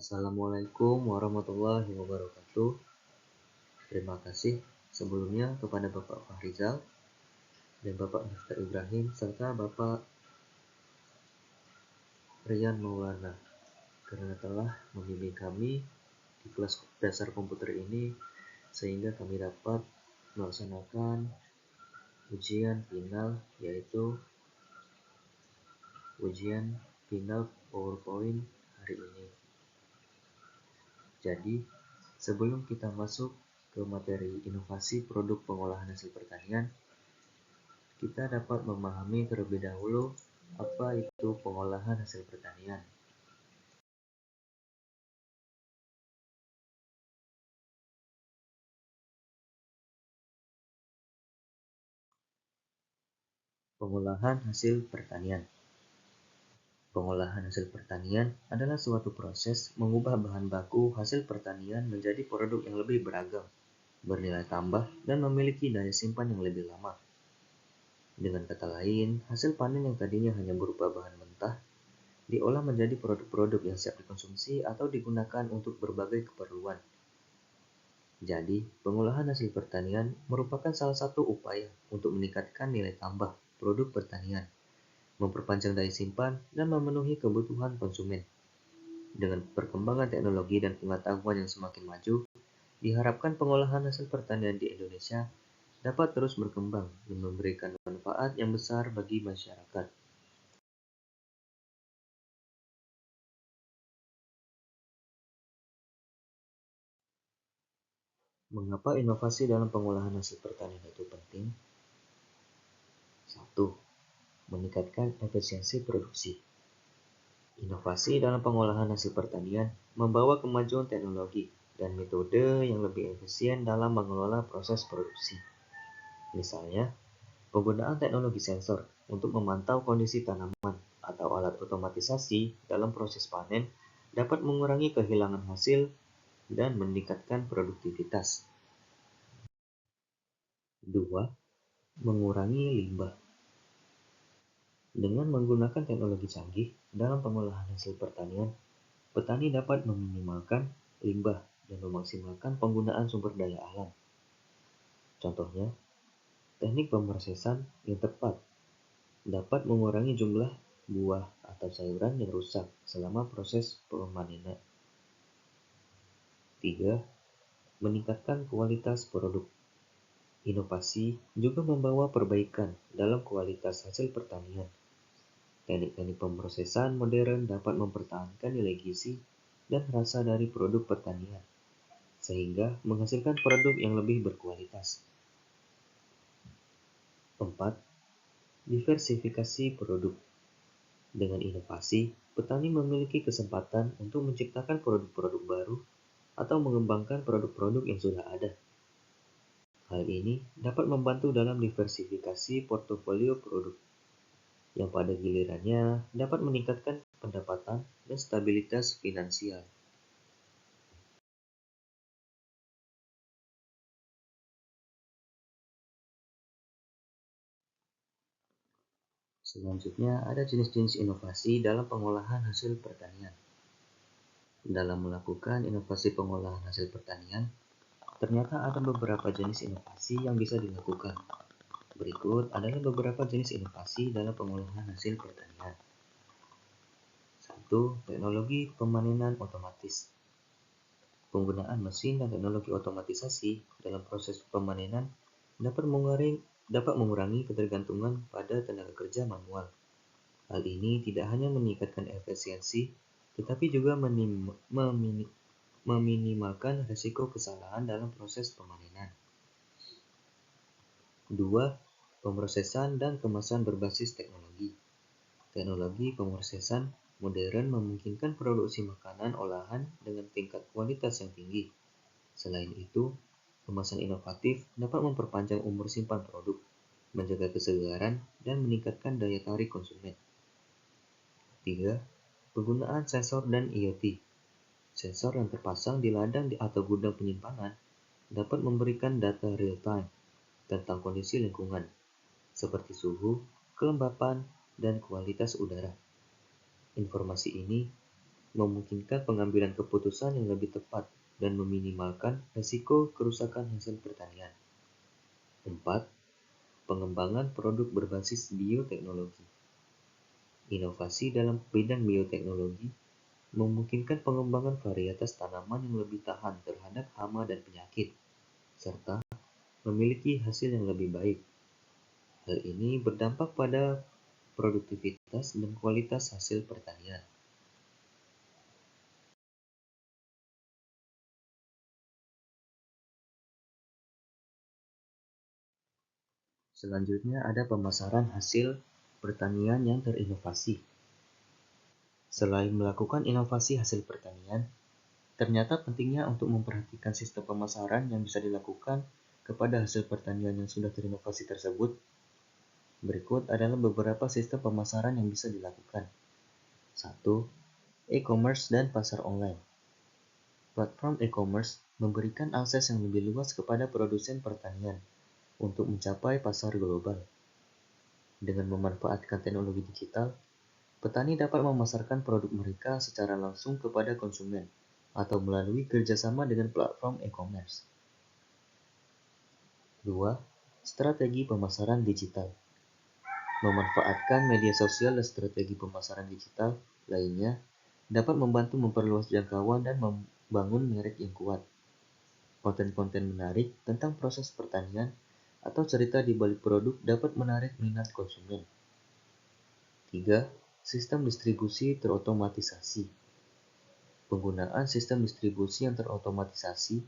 Assalamualaikum warahmatullahi wabarakatuh. Terima kasih sebelumnya kepada Bapak Fahrizal dan Bapak Miftah Ibrahim serta Bapak Rian Maulana karena telah membimbing kami di kelas dasar komputer ini sehingga kami dapat melaksanakan ujian final, yaitu ujian final PowerPoint hari ini. Jadi, sebelum kita masuk ke materi inovasi produk pengolahan hasil pertanian, kita dapat memahami terlebih dahulu apa itu pengolahan hasil pertanian. Pengolahan hasil pertanian. Pengolahan hasil pertanian adalah suatu proses mengubah bahan baku hasil pertanian menjadi produk yang lebih beragam, bernilai tambah, dan memiliki daya simpan yang lebih lama. Dengan kata lain, hasil panen yang tadinya hanya berupa bahan mentah diolah menjadi produk-produk yang siap dikonsumsi atau digunakan untuk berbagai keperluan. Jadi, pengolahan hasil pertanian merupakan salah satu upaya untuk meningkatkan nilai tambah produk pertanian, memperpanjang daya simpan, dan memenuhi kebutuhan konsumen. Dengan perkembangan teknologi dan pengetahuan yang semakin maju, diharapkan pengolahan hasil pertanian di Indonesia dapat terus berkembang dan memberikan manfaat yang besar bagi masyarakat. Mengapa inovasi dalam pengolahan hasil pertanian itu penting? 1. Meningkatkan efisiensi produksi. Inovasi dalam pengolahan hasil pertanian membawa kemajuan teknologi dan metode yang lebih efisien dalam mengelola proses produksi. Misalnya, penggunaan teknologi sensor untuk memantau kondisi tanaman atau alat otomatisasi dalam proses panen dapat mengurangi kehilangan hasil dan meningkatkan produktivitas. 2. Mengurangi limbah. Dengan menggunakan teknologi canggih dalam pengolahan hasil pertanian, petani dapat meminimalkan limbah dan memaksimalkan penggunaan sumber daya alam. Contohnya, teknik pemrosesan yang tepat dapat mengurangi jumlah buah atau sayuran yang rusak selama proses pemanenan. 3. Meningkatkan kualitas produk. Inovasi juga membawa perbaikan dalam kualitas hasil pertanian. Teknik-teknik pemrosesan modern dapat mempertahankan nilai gizi dan rasa dari produk pertanian, sehingga menghasilkan produk yang lebih berkualitas. 4. Diversifikasi produk. Dengan inovasi, petani memiliki kesempatan untuk menciptakan produk-produk baru atau mengembangkan produk-produk yang sudah ada. Hal ini dapat membantu dalam diversifikasi portofolio produk, yang pada gilirannya dapat meningkatkan pendapatan dan stabilitas finansial. Selanjutnya, ada jenis-jenis inovasi dalam pengolahan hasil pertanian. Dalam melakukan inovasi pengolahan hasil pertanian, ternyata ada beberapa jenis inovasi yang bisa dilakukan. Berikut adalah beberapa jenis inovasi dalam pengolahan hasil pertanian. 1. Teknologi pemanenan otomatis. Penggunaan mesin dan teknologi otomatisasi dalam proses pemanenan dapat mengurangi ketergantungan pada tenaga kerja manual. Hal ini tidak hanya meningkatkan efisiensi, tetapi juga meminimalkan risiko kesalahan dalam proses pemanenan. 2. Pemrosesan dan kemasan berbasis teknologi. Teknologi pemrosesan modern memungkinkan produksi makanan olahan dengan tingkat kualitas yang tinggi. Selain itu, kemasan inovatif dapat memperpanjang umur simpan produk, menjaga kesegaran, dan meningkatkan daya tarik konsumen. 3. Penggunaan sensor dan IoT. Sensor yang terpasang di ladang atau gudang penyimpanan dapat memberikan data real-time tentang kondisi lingkungan, seperti suhu, kelembapan, dan kualitas udara. Informasi ini memungkinkan pengambilan keputusan yang lebih tepat dan meminimalkan risiko kerusakan hasil pertanian. 4. Pengembangan produk berbasis bioteknologi. Inovasi dalam bidang bioteknologi memungkinkan pengembangan varietas tanaman yang lebih tahan terhadap hama dan penyakit, serta memiliki hasil yang lebih baik. Hal ini berdampak pada produktivitas dan kualitas hasil pertanian. Selanjutnya ada pemasaran hasil pertanian yang terinovasi. Selain melakukan inovasi hasil pertanian, ternyata pentingnya untuk memperhatikan sistem pemasaran yang bisa dilakukan kepada hasil pertanian yang sudah terinovasi tersebut. Berikut adalah beberapa sistem pemasaran yang bisa dilakukan. 1. E-commerce dan pasar online. Platform e-commerce memberikan akses yang lebih luas kepada produsen pertanian untuk mencapai pasar global. Dengan memanfaatkan teknologi digital, petani dapat memasarkan produk mereka secara langsung kepada konsumen atau melalui kerjasama dengan platform e-commerce. 2. Strategi pemasaran digital. Memanfaatkan media sosial dan strategi pemasaran digital lainnya dapat membantu memperluas jangkauan dan membangun merek yang kuat. Konten-konten menarik tentang proses pertanian atau cerita di balik produk dapat menarik minat konsumen. 3. Sistem distribusi terotomatisasi. Penggunaan sistem distribusi yang terotomatisasi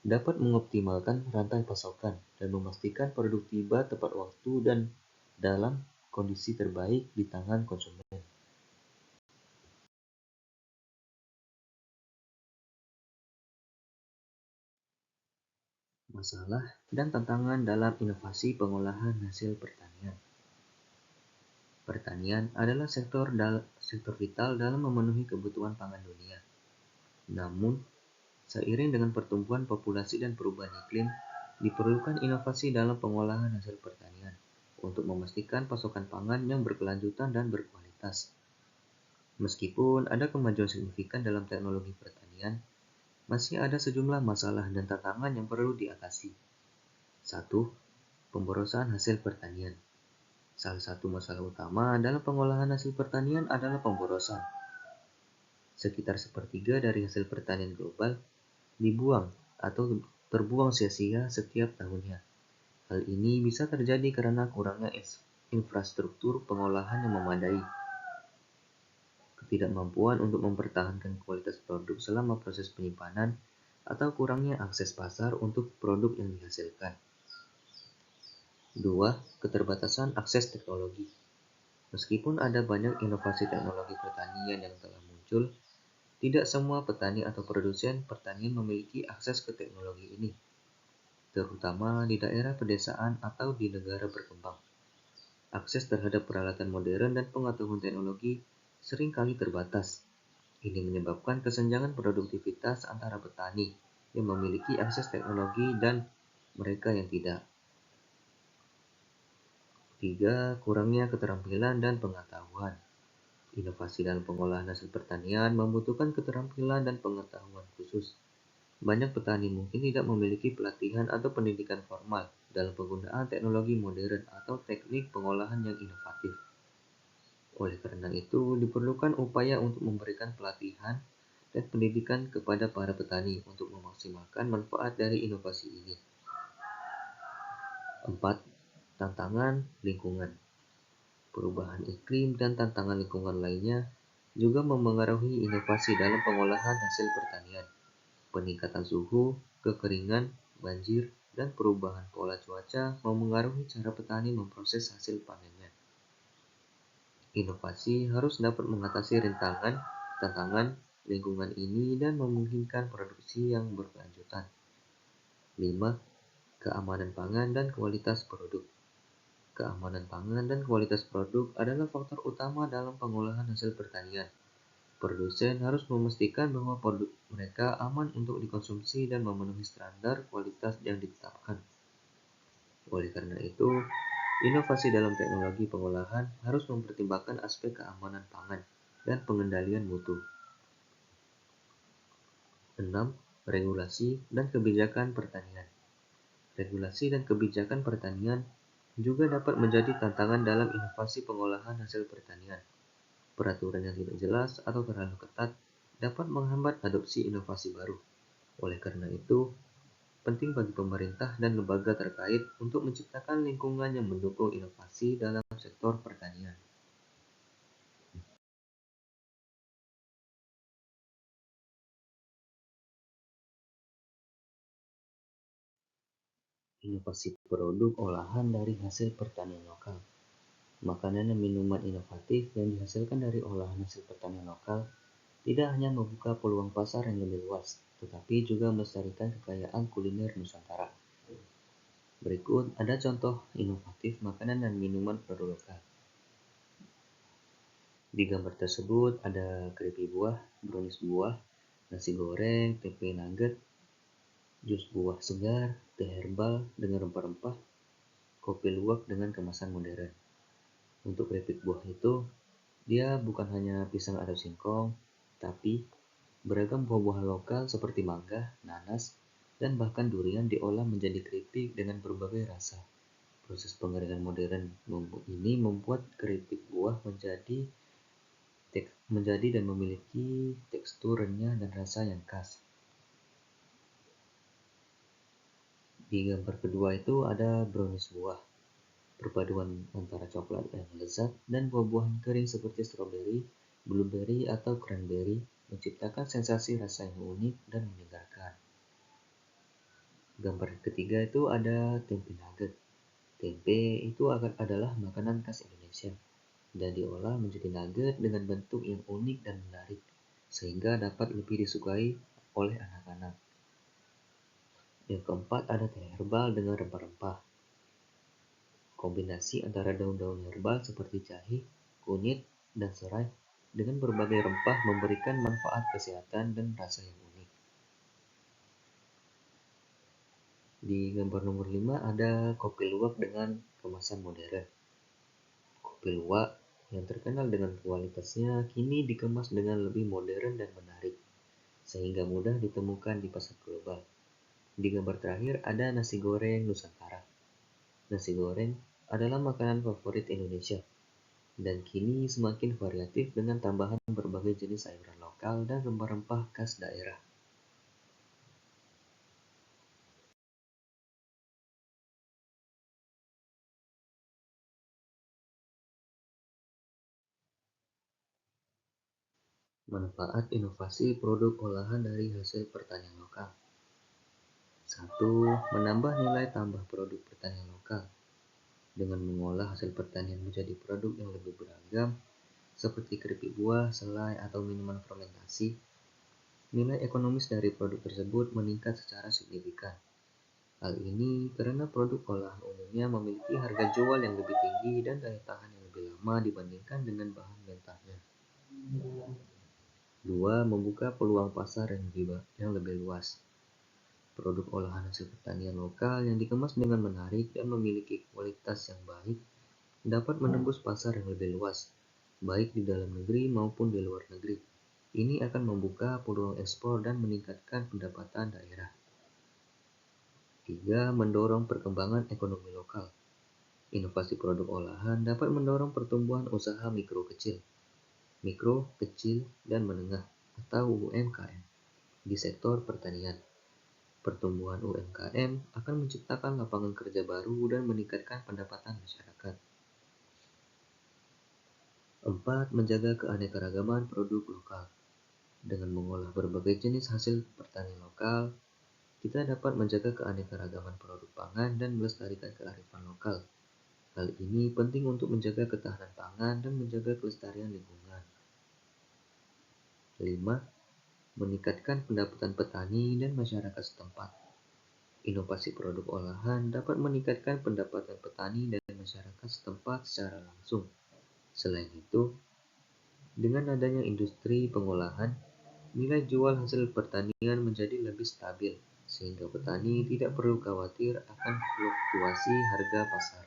dapat mengoptimalkan rantai pasokan dan memastikan produk tiba tepat waktu dan dalam kondisi terbaik di tangan konsumen. Masalah dan tantangan dalam inovasi pengolahan hasil pertanian. Pertanian adalah sektor vital dalam memenuhi kebutuhan pangan dunia. Namun, seiring dengan pertumbuhan populasi dan perubahan iklim, diperlukan inovasi dalam pengolahan hasil pertanian untuk memastikan pasokan pangan yang berkelanjutan dan berkualitas. Meskipun ada kemajuan signifikan dalam teknologi pertanian, masih ada sejumlah masalah dan tantangan yang perlu diatasi. 1. Pemborosan hasil pertanian. Salah satu masalah utama dalam pengolahan hasil pertanian adalah pemborosan. Sekitar sepertiga dari hasil pertanian global dibuang atau terbuang sia-sia setiap tahunnya. Hal ini bisa terjadi karena kurangnya infrastruktur pengolahan yang memadai, ketidakmampuan untuk mempertahankan kualitas produk selama proses penyimpanan, atau kurangnya akses pasar untuk produk yang dihasilkan. 2. Keterbatasan akses teknologi. Meskipun ada banyak inovasi teknologi pertanian yang telah muncul, tidak semua petani atau produsen pertanian memiliki akses ke teknologi ini, terutama di daerah pedesaan atau di negara berkembang. Akses terhadap peralatan modern dan pengetahuan teknologi seringkali terbatas. Ini menyebabkan kesenjangan produktivitas antara petani yang memiliki akses teknologi dan mereka yang tidak. 3. Kurangnya keterampilan dan pengetahuan. Inovasi dalam pengolahan hasil pertanian membutuhkan keterampilan dan pengetahuan khusus. Banyak petani mungkin tidak memiliki pelatihan atau pendidikan formal dalam penggunaan teknologi modern atau teknik pengolahan yang inovatif. Oleh karena itu, diperlukan upaya untuk memberikan pelatihan dan pendidikan kepada para petani untuk memaksimalkan manfaat dari inovasi ini. 4. Tantangan lingkungan. Perubahan iklim dan tantangan lingkungan lainnya juga memengaruhi inovasi dalam pengolahan hasil pertanian. Peningkatan suhu, kekeringan, banjir, dan perubahan pola cuaca memengaruhi cara petani memproses hasil panennya. Inovasi harus dapat mengatasi tantangan lingkungan ini dan memungkinkan produksi yang berkelanjutan. 5. Keamanan pangan dan kualitas produk. Keamanan pangan dan kualitas produk adalah faktor utama dalam pengolahan hasil pertanian. Produsen harus memastikan bahwa produk mereka aman untuk dikonsumsi dan memenuhi standar kualitas yang ditetapkan. Oleh karena itu, inovasi dalam teknologi pengolahan harus mempertimbangkan aspek keamanan pangan dan pengendalian mutu. 6. Regulasi dan kebijakan pertanian. Regulasi dan kebijakan pertanian juga dapat menjadi tantangan dalam inovasi pengolahan hasil pertanian. Peraturan yang tidak jelas atau terlalu ketat dapat menghambat adopsi inovasi baru. Oleh karena itu, penting bagi pemerintah dan lembaga terkait untuk menciptakan lingkungan yang mendukung inovasi dalam sektor pertanian. Inovasi produk olahan dari hasil pertanian lokal. Makanan dan minuman inovatif yang dihasilkan dari olahan hasil pertanian lokal tidak hanya membuka peluang pasar yang lebih luas, tetapi juga melestarikan kekayaan kuliner Nusantara. Berikut ada contoh inovatif makanan dan minuman produk lokal. Di gambar tersebut ada keripik buah, brownies buah, nasi goreng, tempe nugget, jus buah segar, teh herbal dengan rempah-rempah, kopi luwak dengan kemasan modern. Untuk keripik buah itu, dia bukan hanya pisang atau singkong, tapi beragam buah-buahan lokal seperti mangga, nanas, dan bahkan durian diolah menjadi keripik dengan berbagai rasa. Proses pengeringan modern ini membuat keripik buah menjadi dan memiliki tekstur renyah dan rasa yang khas. Di gambar kedua itu ada brownies buah, perpaduan antara coklat yang lezat dan buah-buahan kering seperti stroberi, blueberry, atau cranberry menciptakan sensasi rasa yang unik dan menyegarkan. Gambar ketiga itu ada tempe nugget. Tempe itu adalah makanan khas Indonesia dan diolah menjadi nugget dengan bentuk yang unik dan menarik, sehingga dapat lebih disukai oleh anak-anak. Yang keempat ada teh herbal dengan rempah-rempah. Kombinasi antara daun-daun herbal seperti jahe, kunyit, dan serai dengan berbagai rempah memberikan manfaat kesehatan dan rasa yang unik. Di gambar nomor 5 ada kopi luwak dengan kemasan modern. Kopi luwak yang terkenal dengan kualitasnya kini dikemas dengan lebih modern dan menarik, sehingga mudah ditemukan di pasar global. Di gambar terakhir ada nasi goreng Nusantara. Nasi goreng adalah makanan favorit Indonesia dan kini semakin variatif dengan tambahan berbagai jenis sayuran lokal dan rempah-rempah khas daerah. Manfaat inovasi produk olahan dari hasil pertanian lokal. 1. Menambah nilai tambah produk pertanian lokal. Dengan mengolah hasil pertanian menjadi produk yang lebih beragam, seperti keripik buah, selai, atau minuman fermentasi, nilai ekonomis dari produk tersebut meningkat secara signifikan. Hal ini karena produk olahan umumnya memiliki harga jual yang lebih tinggi dan daya tahan yang lebih lama dibandingkan dengan bahan mentahnya. 2. Membuka peluang pasar yang lebih luas. Produk olahan hasil pertanian lokal yang dikemas dengan menarik dan memiliki kualitas yang baik dapat menembus pasar yang lebih luas, baik di dalam negeri maupun di luar negeri. Ini akan membuka peluang ekspor dan meningkatkan pendapatan daerah. 3. Mendorong perkembangan ekonomi lokal. Inovasi produk olahan dapat mendorong pertumbuhan usaha mikro, kecil, dan menengah atau UMKM di sektor pertanian. Pertumbuhan UMKM akan menciptakan lapangan kerja baru dan meningkatkan pendapatan masyarakat. 4. Menjaga keanekaragaman produk lokal. Dengan mengolah berbagai jenis hasil pertanian lokal, kita dapat menjaga keanekaragaman produk pangan dan melestarikan kearifan lokal. Hal ini penting untuk menjaga ketahanan pangan dan menjaga kelestarian lingkungan. 5. Meningkatkan pendapatan petani dan masyarakat setempat. Inovasi produk olahan dapat meningkatkan pendapatan petani dan masyarakat setempat secara langsung. Selain itu, dengan adanya industri pengolahan, nilai jual hasil pertanian menjadi lebih stabil, sehingga petani tidak perlu khawatir akan fluktuasi harga pasar.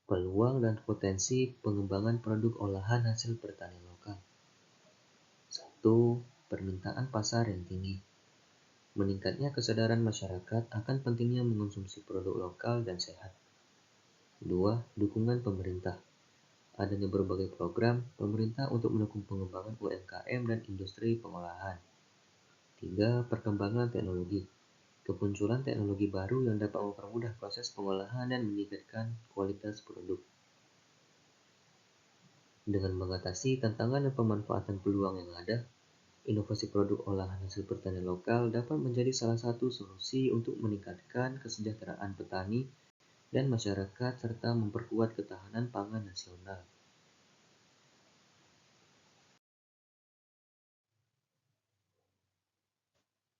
Peluang dan potensi pengembangan produk olahan hasil pertanian lokal. 1. Permintaan pasar yang tinggi. Meningkatnya kesadaran masyarakat akan pentingnya mengonsumsi produk lokal dan sehat. 2. Dukungan pemerintah. Adanya berbagai program pemerintah untuk mendukung pengembangan UMKM dan industri pengolahan. 3. Perkembangan teknologi. Kemunculan teknologi baru yang dapat mempermudah proses pengolahan dan meningkatkan kualitas produk. Dengan mengatasi tantangan dan pemanfaatan peluang yang ada, inovasi produk olahan hasil pertanian lokal dapat menjadi salah satu solusi untuk meningkatkan kesejahteraan petani dan masyarakat serta memperkuat ketahanan pangan nasional.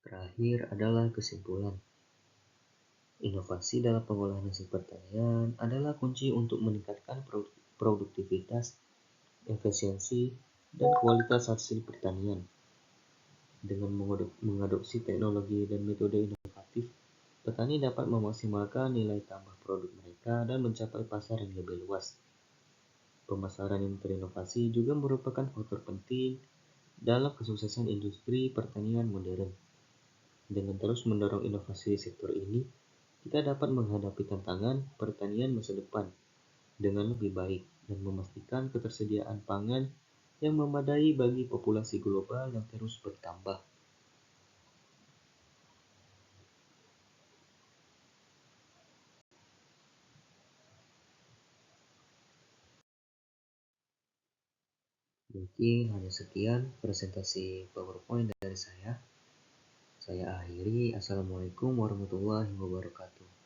Terakhir adalah kesimpulan. Inovasi dalam pengolahan hasil pertanian adalah kunci untuk meningkatkan produktivitas, efisiensi, dan kualitas hasil pertanian. Dengan mengadopsi teknologi dan metode inovatif, petani dapat memaksimalkan nilai tambah produk mereka dan mencapai pasar yang lebih luas. Pemasaran yang terinovasi juga merupakan faktor penting dalam kesuksesan industri pertanian modern. Dengan terus mendorong inovasi di sektor ini, kita dapat menghadapi tantangan pertanian masa depan dengan lebih baik dan memastikan ketersediaan pangan yang memadai bagi populasi global yang terus bertambah. Mungkin hanya sekian presentasi PowerPoint dari saya. Saya akhiri. Assalamualaikum warahmatullahi wabarakatuh.